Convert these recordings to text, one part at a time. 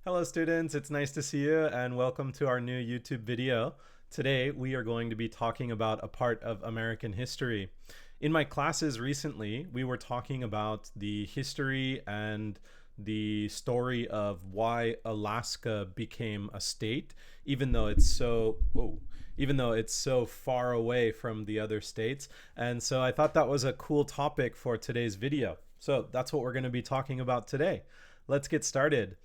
Hello students, it's nice to see you and welcome to our new YouTube video. Today we are going to be talking about a part of American history. In my classes recently, we were talking about the history and the story of why Alaska became a state, even though it's so far away from the other states. And so I thought that was a cool topic for today's video. So that's what we're going to be talking about today. Let's get started.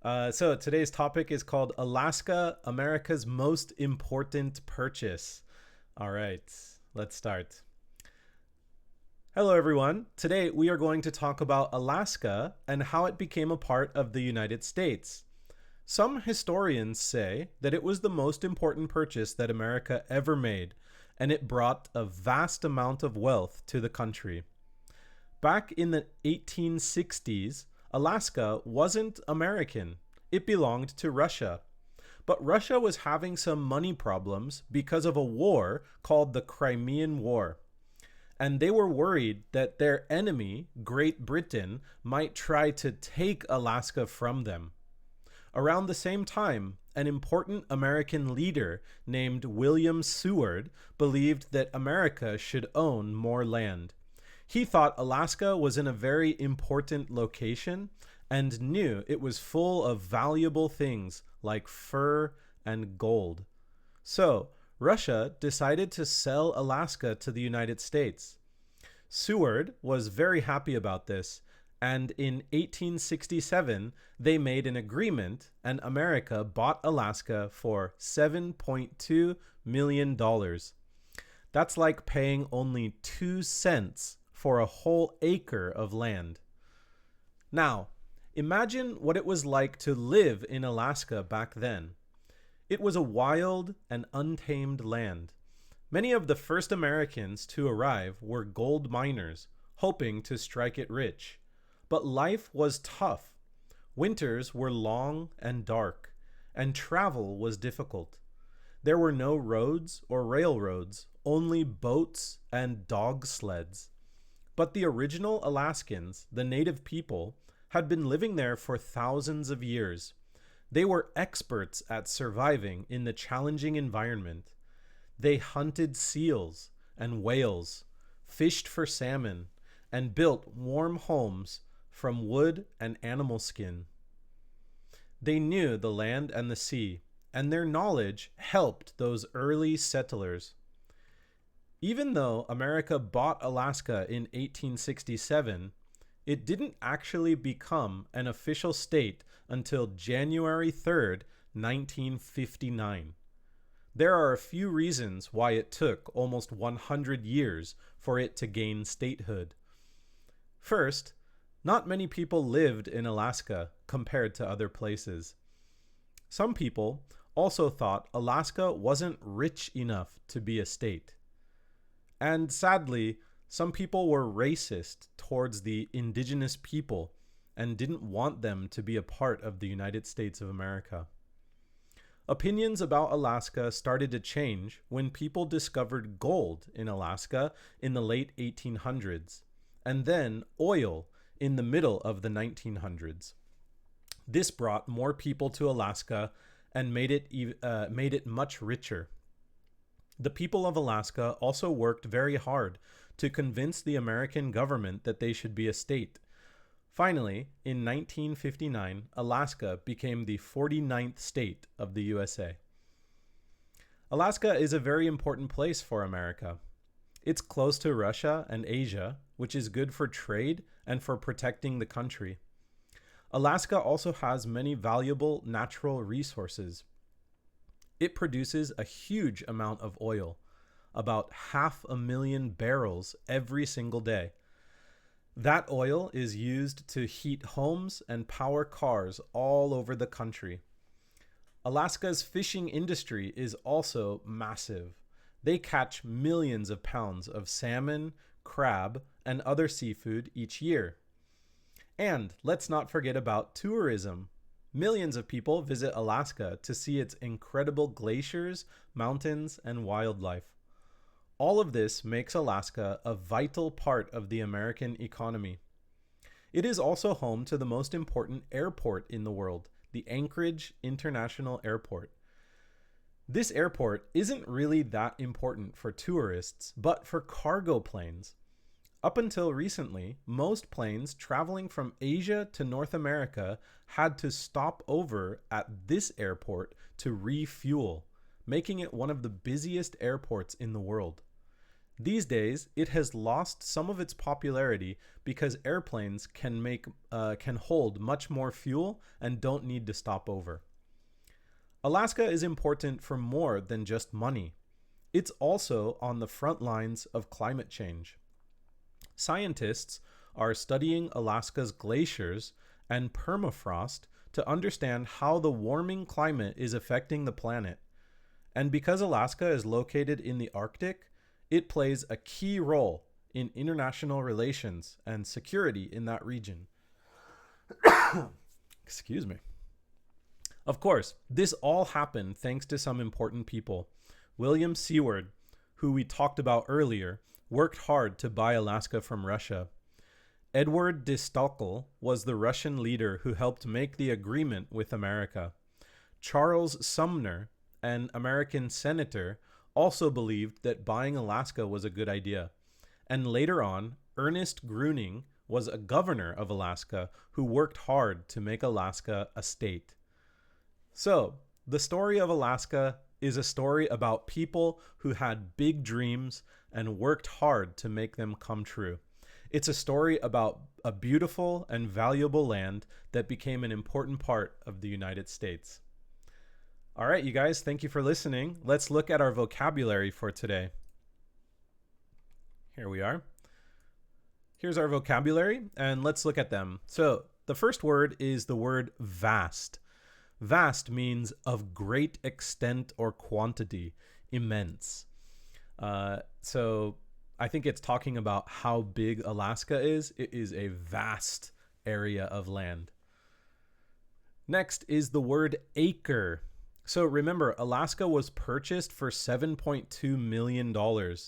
So today's topic is called Alaska, America's Most Important Purchase. All right, let's start. Hello everyone. Today we are going to talk about Alaska and how it became a part of the United States. Some historians say that it was the most important purchase that America ever made, and it brought a vast amount of wealth to the country. Back in the 1860s, Alaska wasn't American. It belonged to Russia. But Russia was having some money problems because of a war called the Crimean War. And they were worried that their enemy, Great Britain, might try to take Alaska from them. Around the same time, an important American leader named William Seward believed that America should own more land. He thought Alaska was in a very important location and knew it was full of valuable things like fur and gold. So, Russia decided to sell Alaska to the United States. Seward was very happy about this, and in 1867, they made an agreement and America bought Alaska for $7.2 million. That's like paying only 2 cents for a whole acre of land. Now, imagine what it was like to live in Alaska back then. It was a wild and untamed land. Many of the first Americans to arrive were gold miners, hoping to strike it rich. But life was tough. Winters were long and dark, and travel was difficult. There were no roads or railroads, only boats and dog sleds. But the original Alaskans, the native people, had been living there for thousands of years. They were experts at surviving in the challenging environment. They hunted seals and whales, fished for salmon, and built warm homes from wood and animal skin. They knew the land and the sea, and their knowledge helped those early settlers. Even though America bought Alaska in 1867, it didn't actually become an official state until January 3rd, 1959. There are a few reasons why it took almost 100 years for it to gain statehood. First, not many people lived in Alaska compared to other places. Some people also thought Alaska wasn't rich enough to be a state. And sadly, some people were racist towards the indigenous people and didn't want them to be a part of the United States of America. Opinions about Alaska started to change when people discovered gold in Alaska in the late 1800s, and then oil in the middle of the 1900s. This brought more people to Alaska and made it much richer. The people of Alaska also worked very hard to convince the American government that they should be a state. Finally, in 1959, Alaska became the 49th state of the USA. Alaska is a very important place for America. It's close to Russia and Asia, which is good for trade and for protecting the country. Alaska also has many valuable natural resources. It produces a huge amount of oil, about 500,000 barrels every single day. That oil is used to heat homes and power cars all over the country. Alaska's fishing industry is also massive. They catch millions of pounds of salmon, crab, and other seafood each year. And let's not forget about tourism. Millions of people visit Alaska to see its incredible glaciers, mountains, and wildlife. All of this makes Alaska a vital part of the American economy. It is also home to the most important airport in the world, the Anchorage International Airport. This airport isn't really that important for tourists, but for cargo planes. Up until recently, most planes traveling from Asia to North America had to stop over at this airport to refuel, making it one of the busiest airports in the world. These days, it has lost some of its popularity because airplanes can hold much more fuel and don't need to stop over. Alaska is important for more than just money. It's also on the front lines of climate change. Scientists are studying Alaska's glaciers and permafrost to understand how the warming climate is affecting the planet. And because Alaska is located in the Arctic, it plays a key role in international relations and security in that region. Excuse me. Of course, this all happened thanks to some important people. William Seward, who we talked about earlier, worked hard to buy Alaska from Russia. Edward de Stockel was the Russian leader who helped make the agreement with America. Charles Sumner, an American senator, also believed that buying Alaska was a good idea. And later on, Ernest Gruning was a governor of Alaska who worked hard to make Alaska a state. So, the story of Alaska is a story about people who had big dreams and worked hard to make them come true. It's a story about a beautiful and valuable land that became an important part of the United States. All right, you guys, thank you for listening. Let's look at our vocabulary for today. Here we are. Here's our vocabulary, and let's look at them. So, the first word is the word vast. Vast means of great extent or quantity, immense. So I think it's talking about how big Alaska is. It is a vast area of land. Next is the word acre. So remember, Alaska was purchased for $7.2 million.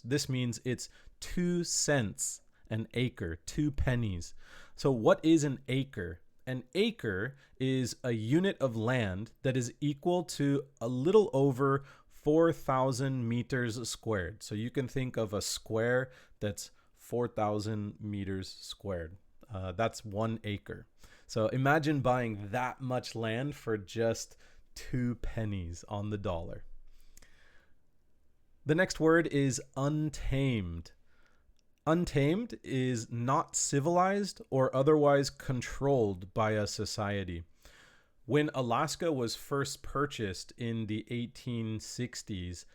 This means it's 2 cents an acre, 2 pennies. So what is an acre? An acre is a unit of land that is equal to a little over 4,000 meters squared. So you can think of a square that's 4,000 meters squared. That's 1 acre. So imagine buying that much land for just 2 pennies on the dollar. The next word is untamed. Untamed is not civilized or otherwise controlled by a society. When Alaska was first purchased in the 1860s,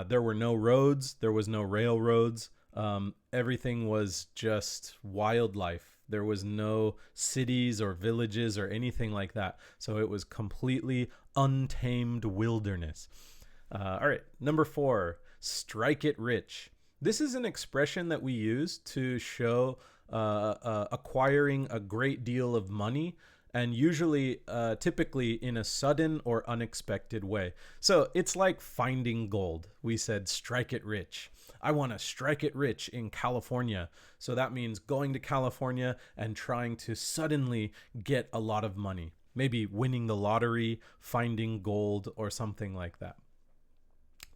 there were no roads, there was no railroads. Everything was just wildlife. There was no cities or villages or anything like that. So it was completely untamed wilderness. All right, number 4, strike it rich. This is an expression that we use to show acquiring a great deal of money, and usually, typically in a sudden or unexpected way. So it's like finding gold. We said strike it rich. I want to strike it rich in California. So that means going to California and trying to suddenly get a lot of money. Maybe winning the lottery, finding gold, or something like that.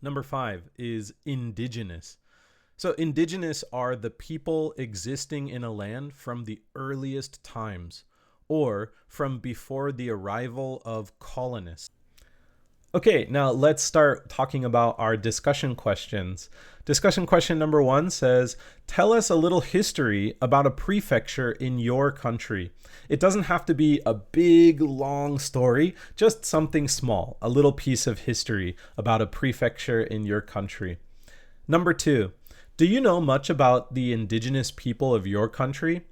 Number 5 is indigenous. So indigenous are the people existing in a land from the earliest times, or from before the arrival of colonists. Okay, now let's start talking about our discussion questions. Discussion question number 1 says, tell us a little history about a prefecture in your country. It doesn't have to be a big, long story, just something small, a little piece of history about a prefecture in your country. Number 2, do you know much about the indigenous people of your country?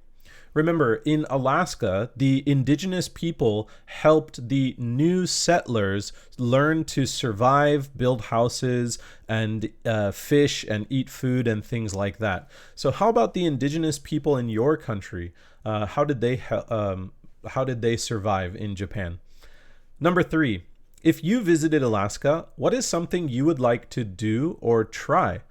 Remember, in Alaska, the indigenous people helped the new settlers learn to survive, build houses, and fish and eat food and things like that. So how about the indigenous people in your country? How did they survive in Japan? Number 3, if you visited Alaska, what is something you would like to do or try?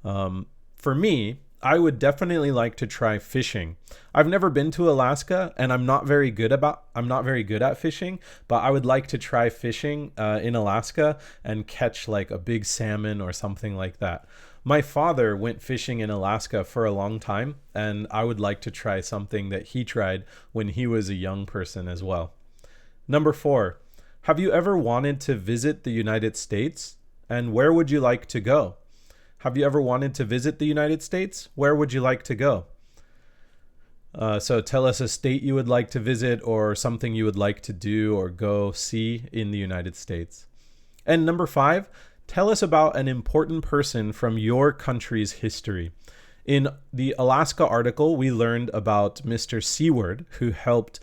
For me, I would definitely like to try fishing. I've never been to Alaska, and I'm not very good at fishing, but I would like to try fishing in Alaska and catch like a big salmon or something like that. My father went fishing in Alaska for a long time, and I would like to try something that he tried when he was a young person as well. Number 4, have you ever wanted to visit the United States? And where would you like to go? Have you ever wanted to visit the United States? Where would you like to go? So tell us a state you would like to visit or something you would like to do or go see in the United States. And number 5, tell us about an important person from your country's history. In the Alaska article, we learned about Mr. Seward, who helped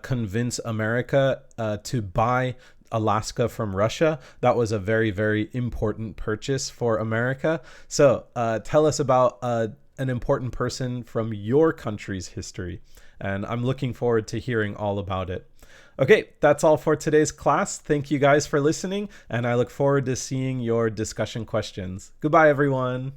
convince America to buy Alaska from Russia. That was a very, very important purchase for America. So tell us about an important person from your country's history. And I'm looking forward to hearing all about it. Okay, that's all for today's class. Thank you guys for listening, and I look forward to seeing your discussion questions. Goodbye, everyone.